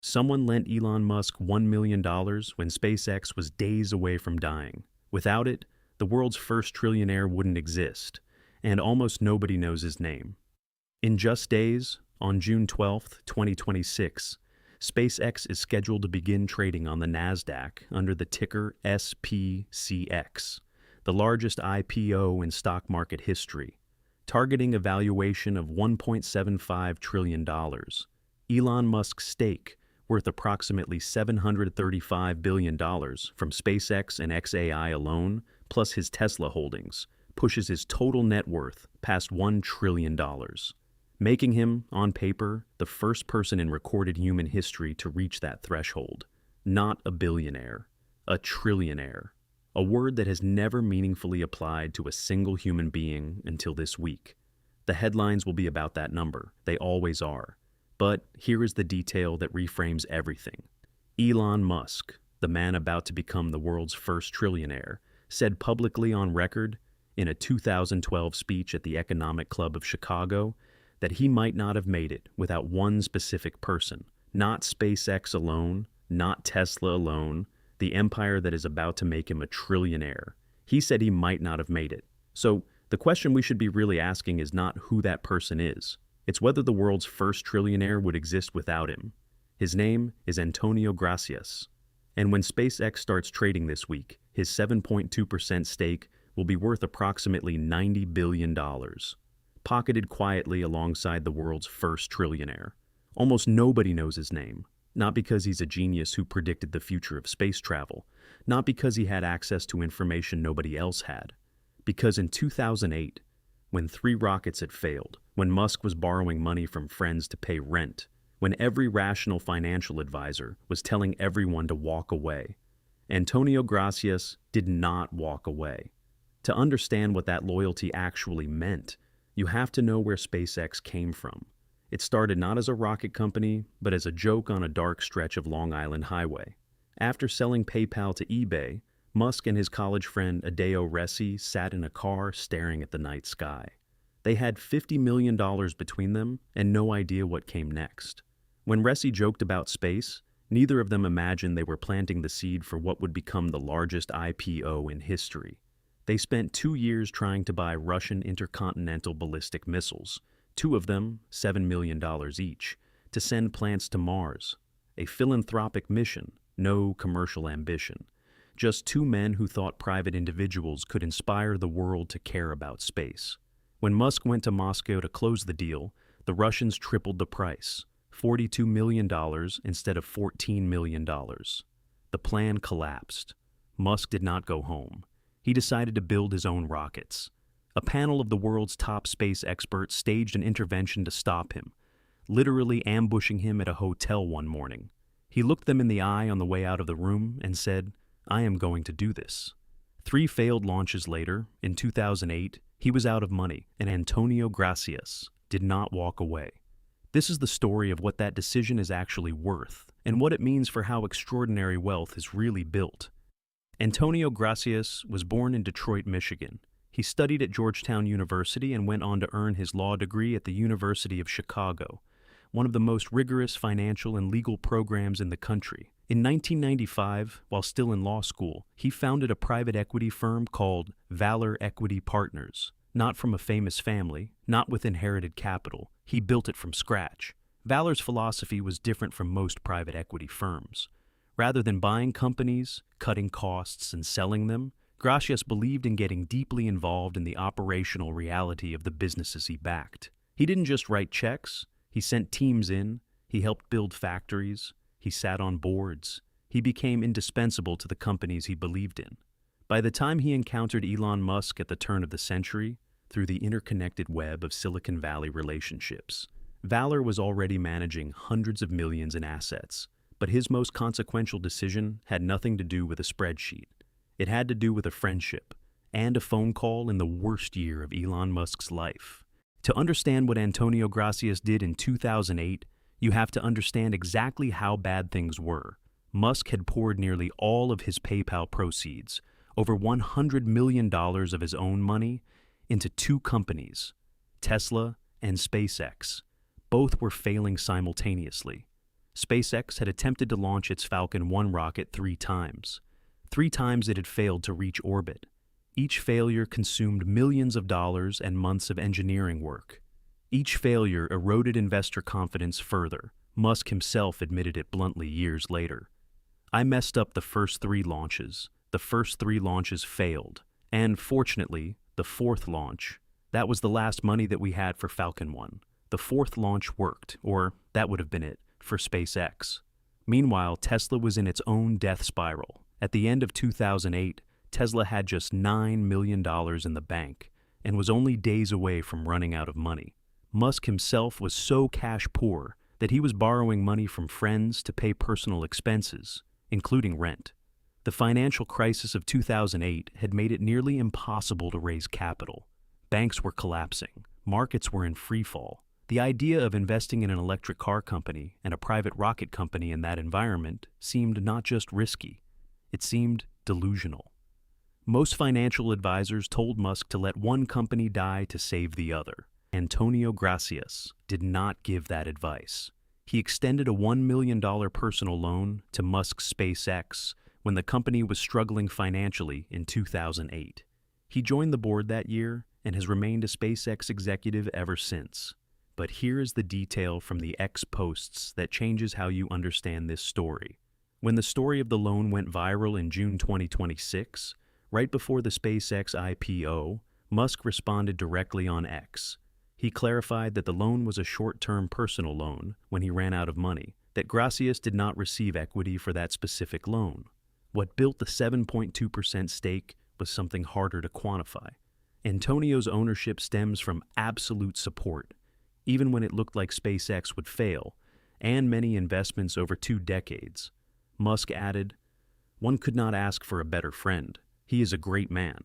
Someone lent Elon Musk $1 million when SpaceX was days away from dying. Without it, the world's first trillionaire wouldn't exist, and almost nobody knows his name. In just days, on June 12, 2026, SpaceX is scheduled to begin trading on the Nasdaq under the ticker SPCX, the largest IPO in stock market history, targeting a valuation of $1.75 trillion. Elon Musk's stake, worth approximately $735 billion from SpaceX and XAI alone, plus his Tesla holdings, pushes his total net worth past $1 trillion, making him, on paper, the first person in recorded human history to reach that threshold. Not a billionaire, a trillionaire, a word that has never meaningfully applied to a single human being until this week. The headlines will be about that number, they always are. But here is the detail that reframes everything. Elon Musk, the man about to become the world's first trillionaire, said publicly on record, in a 2012 speech at the Economic Club of Chicago, that he might not have made it without one specific person, not SpaceX alone, not Tesla alone, the empire that is about to make him a trillionaire. He said he might not have made it. So the question we should be really asking is not who that person is. It's whether the world's first trillionaire would exist without him. His name is Antonio Gracias. And when SpaceX starts trading this week, his 7.2% stake will be worth approximately $90 billion, pocketed quietly alongside the world's first trillionaire. Almost nobody knows his name, not because he's a genius who predicted the future of space travel, not because he had access to information nobody else had, because in 2008, when 3 rockets had failed, when Musk was borrowing money from friends to pay rent, when every rational financial advisor was telling everyone to walk away, Antonio Gracias did not walk away. To understand what that loyalty actually meant, you have to know where SpaceX came from. It started not as a rocket company, but as a joke on a dark stretch of Long Island Highway. After selling PayPal to eBay, Musk and his college friend Antonio Gracias sat in a car staring at the night sky. They had $50 million between them and no idea what came next. When Gracias joked about space, neither of them imagined they were planting the seed for what would become the largest IPO in history. They spent 2 years trying to buy Russian intercontinental ballistic missiles, 2 of them $7 million each, to send plants to Mars. A philanthropic mission, no commercial ambition. Just 2 men who thought private individuals could inspire the world to care about space. When Musk went to Moscow to close the deal, the Russians tripled the price, $42 million instead of $14 million. The plan collapsed. Musk did not go home. He decided to build his own rockets. A panel of the world's top space experts staged an intervention to stop him, literally ambushing him at a hotel one morning. He looked them in the eye on the way out of the room and said, "I am going to do this." 3 failed launches later, in 2008, he was out of money, and Antonio Gracias did not walk away. This is the story of what that decision is actually worth, and what it means for how extraordinary wealth is really built. Antonio Gracias was born in Detroit, Michigan. He studied at Georgetown University and went on to earn his law degree at the University of Chicago, one of the most rigorous financial and legal programs in the country. In 1995, while still in law school, he founded a private equity firm called Valor Equity Partners. Not from a famous family, not with inherited capital. He built it from scratch. Valor's philosophy was different from most private equity firms. Rather than buying companies, cutting costs, and selling them, Gracias believed in getting deeply involved in the operational reality of the businesses he backed. He didn't just write checks, he sent teams in, he helped build factories, he sat on boards, he became indispensable to the companies he believed in. By the time he encountered Elon Musk at the turn of the century, through the interconnected web of Silicon Valley relationships, Valor was already managing hundreds of millions in assets, but his most consequential decision had nothing to do with a spreadsheet. It had to do with a friendship and a phone call in the worst year of Elon Musk's life. To understand what Antonio Gracias did in 2008, you have to understand exactly how bad things were. Musk had poured nearly all of his PayPal proceeds, over $100 million of his own money, into 2 companies, Tesla and SpaceX. Both were failing simultaneously. SpaceX had attempted to launch its Falcon 1 rocket 3 times. 3 times it had failed to reach orbit. Each failure consumed millions of dollars and months of engineering work. Each failure eroded investor confidence further. Musk himself admitted it bluntly years later. I messed up the first 3 launches. The first 3 launches failed. And fortunately, the 4th launch, that was the last money that we had for Falcon 1. The 4th launch worked, or that would have been it, for SpaceX. Meanwhile, Tesla was in its own death spiral. At the end of 2008, Tesla had just $9 million in the bank and was only days away from running out of money. Musk himself was so cash poor that he was borrowing money from friends to pay personal expenses, including rent. The financial crisis of 2008 had made it nearly impossible to raise capital. Banks were collapsing. Markets were in freefall. The idea of investing in an electric car company and a private rocket company in that environment seemed not just risky, it seemed delusional. Most financial advisors told Musk to let one company die to save the other. Antonio Gracias did not give that advice. He extended a $1 million personal loan to Musk's SpaceX when the company was struggling financially in 2008. He joined the board that year and has remained a SpaceX executive ever since. But here is the detail from the X posts that changes how you understand this story. When the story of the loan went viral in June 2026, right before the SpaceX IPO, Musk responded directly on X. He clarified that the loan was a short-term personal loan when he ran out of money, that Gracias did not receive equity for that specific loan. What built the 7.2% stake was something harder to quantify. Antonio's ownership stems from absolute support, even when it looked like SpaceX would fail, and many investments over 2 decades. Musk added, "One could not ask for a better friend. He is a great man."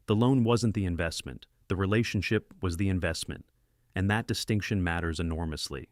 The loan wasn't the investment. The relationship was the investment, and that distinction matters enormously.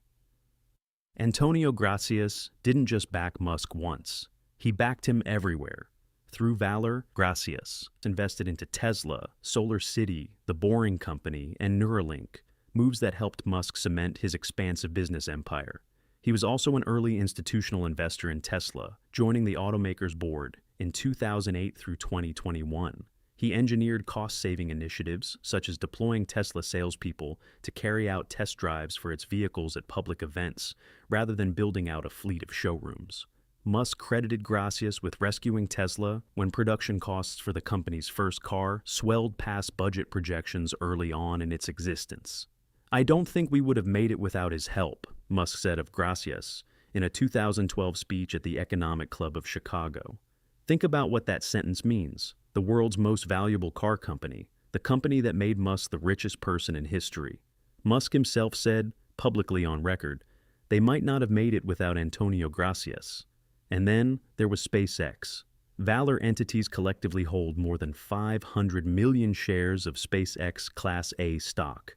Antonio Gracias didn't just back Musk once. He backed him everywhere. Through Valor, Gracias invested into Tesla, Solar City, The Boring Company, and Neuralink, moves that helped Musk cement his expansive business empire. He was also an early institutional investor in Tesla, joining the automaker's board in 2008 through 2021. He engineered cost-saving initiatives, such as deploying Tesla salespeople to carry out test drives for its vehicles at public events, rather than building out a fleet of showrooms. Musk credited Gracias with rescuing Tesla when production costs for the company's first car swelled past budget projections early on in its existence. "I don't think we would have made it without his help," Musk said of Gracias in a 2012 speech at the Economic Club of Chicago. Think about what that sentence means. The world's most valuable car company, the company that made Musk the richest person in history. Musk himself said, publicly on record, they might not have made it without Antonio Gracias. And then there was SpaceX. Valor entities collectively hold more than 500 million shares of SpaceX Class A stock,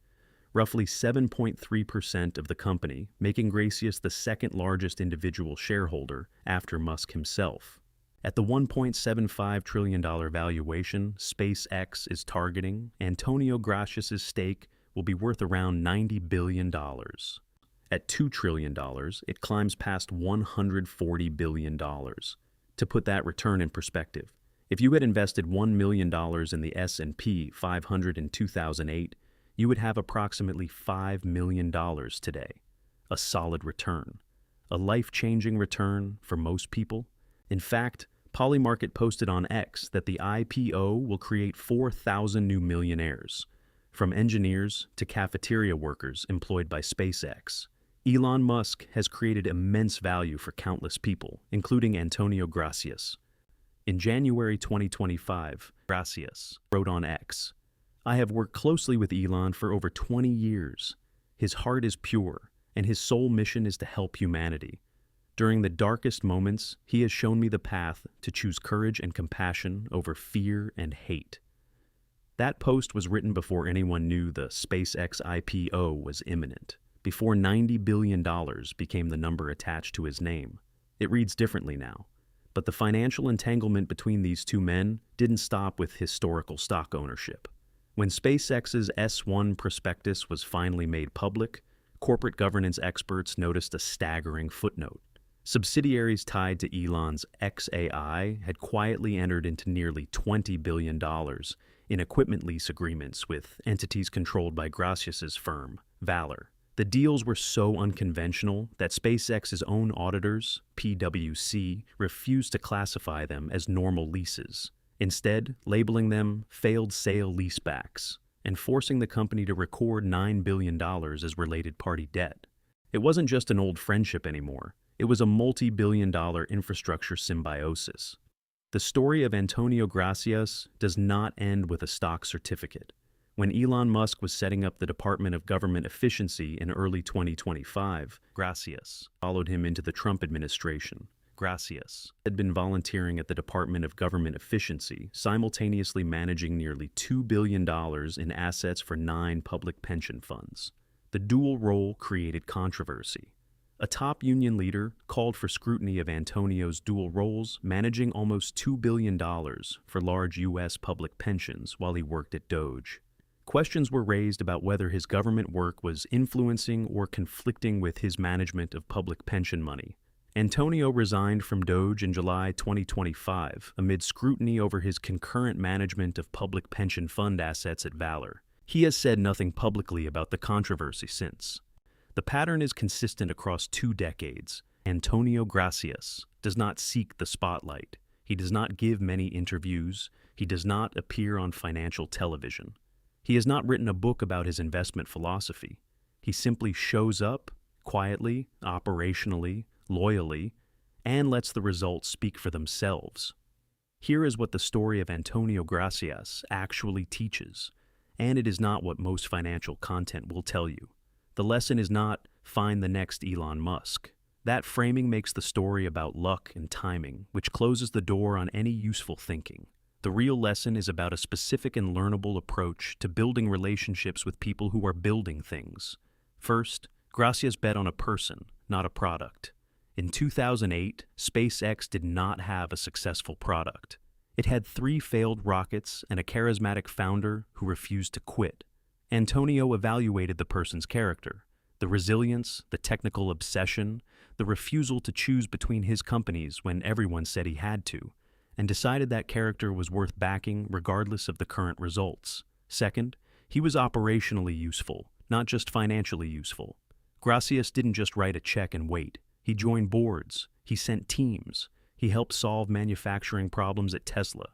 roughly 7.3% of the company, making Gracias the second largest individual shareholder after Musk himself. At the $1.75 trillion valuation SpaceX is targeting, Antonio Gracias' stake will be worth around $90 billion. At $2 trillion, it climbs past $140 billion. To put that return in perspective, if you had invested $1 million in the S&P 500 in 2008, you would have approximately $5 million today. A solid return. A life-changing return for most people. In fact, Polymarket posted on X that the IPO will create 4,000 new millionaires, from engineers to cafeteria workers employed by SpaceX. Elon Musk has created immense value for countless people, including Antonio Gracias. In January 2025, Gracias wrote on X, "I have worked closely with Elon for over 20 years. His heart is pure, and his sole mission is to help humanity. During the darkest moments, he has shown me the path to choose courage and compassion over fear and hate." That post was written before anyone knew the SpaceX IPO was imminent, before $90 billion became the number attached to his name. It reads differently now, but the financial entanglement between these two men didn't stop with historical stock ownership. When SpaceX's S1 prospectus was finally made public, corporate governance experts noticed a staggering footnote. Subsidiaries tied to Elon's XAI had quietly entered into nearly $20 billion in equipment lease agreements with entities controlled by Gracias's firm, Valor. The deals were so unconventional that SpaceX's own auditors, PwC, refused to classify them as normal leases, instead labeling them failed sale leasebacks and forcing the company to record $9 billion as related party debt. It wasn't just an old friendship anymore. It was a multi-billion-dollar infrastructure symbiosis. The story of Antonio Gracias does not end with a stock certificate. When Elon Musk was setting up the Department of Government Efficiency in early 2025, Gracias followed him into the Trump administration. Gracias had been volunteering at the Department of Government Efficiency, simultaneously managing nearly $2 billion in assets for 9 public pension funds. The dual role created controversy. A top union leader called for scrutiny of Antonio's dual roles, managing almost $2 billion for large U.S. public pensions while he worked at DOGE. Questions were raised about whether his government work was influencing or conflicting with his management of public pension money. Antonio resigned from DOGE in July 2025 amid scrutiny over his concurrent management of public pension fund assets at Valor. He has said nothing publicly about the controversy since. The pattern is consistent across 2 decades. Antonio Gracias does not seek the spotlight. He does not give many interviews. He does not appear on financial television. He has not written a book about his investment philosophy. He simply shows up, quietly, operationally, loyally, and lets the results speak for themselves. Here is what the story of Antonio Gracias actually teaches, and it is not what most financial content will tell you. The lesson is not, find the next Elon Musk. That framing makes the story about luck and timing, which closes the door on any useful thinking. The real lesson is about a specific and learnable approach to building relationships with people who are building things. First, Gracias bet on a person, not a product. In 2008, SpaceX did not have a successful product. It had 3 failed rockets and a charismatic founder who refused to quit. Antonio evaluated the person's character, the resilience, the technical obsession, the refusal to choose between his companies when everyone said he had to, and decided that character was worth backing regardless of the current results. Second, he was operationally useful, not just financially useful. Gracias didn't just write a check and wait. He joined boards. He sent teams. He helped solve manufacturing problems at Tesla.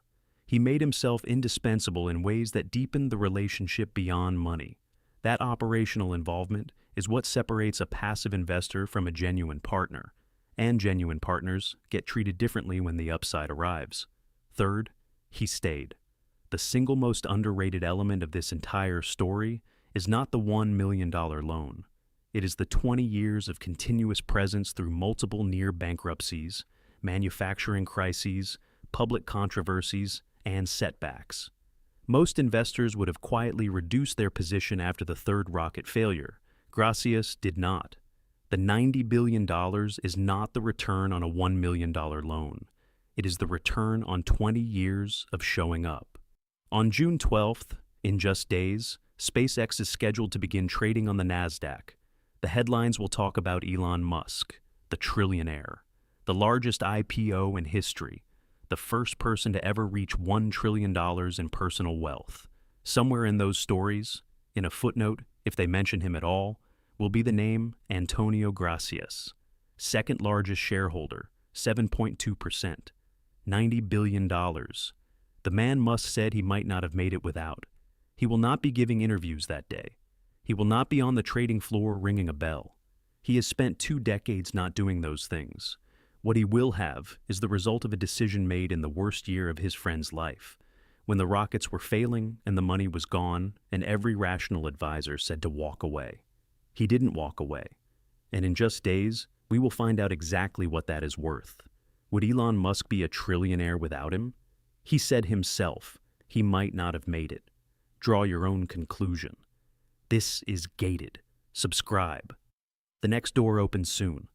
He made himself indispensable in ways that deepened the relationship beyond money. That operational involvement is what separates a passive investor from a genuine partner, and genuine partners get treated differently when the upside arrives. Third, he stayed. The single most underrated element of this entire story is not the $1 million loan. It is the 20 years of continuous presence through multiple near bankruptcies, manufacturing crises, public controversies, and setbacks. Most investors would have quietly reduced their position after the 3rd rocket failure. Gracias did not. The $90 billion is not the return on a $1 million loan. It is the return on 20 years of showing up. On June 12th, in just days, SpaceX is scheduled to begin trading on the Nasdaq. The headlines will talk about Elon Musk, the Trillionaire, the largest IPO in history, the first person to ever reach $1 trillion in personal wealth. Somewhere in those stories, in a footnote, if they mention him at all, will be the name Antonio Gracias, 2nd largest shareholder, 7.2%, $90 billion. The man Musk said he might not have made it without. He will not be giving interviews that day. He will not be on the trading floor ringing a bell. He has spent 2 decades not doing those things. What he will have is the result of a decision made in the worst year of his friend's life, when the rockets were failing and the money was gone and every rational advisor said to walk away. He didn't walk away. And in just days, we will find out exactly what that is worth. Would Elon Musk be a trillionaire without him? He said himself he might not have made it. Draw your own conclusion. This is Gated. Subscribe. The next door opens soon.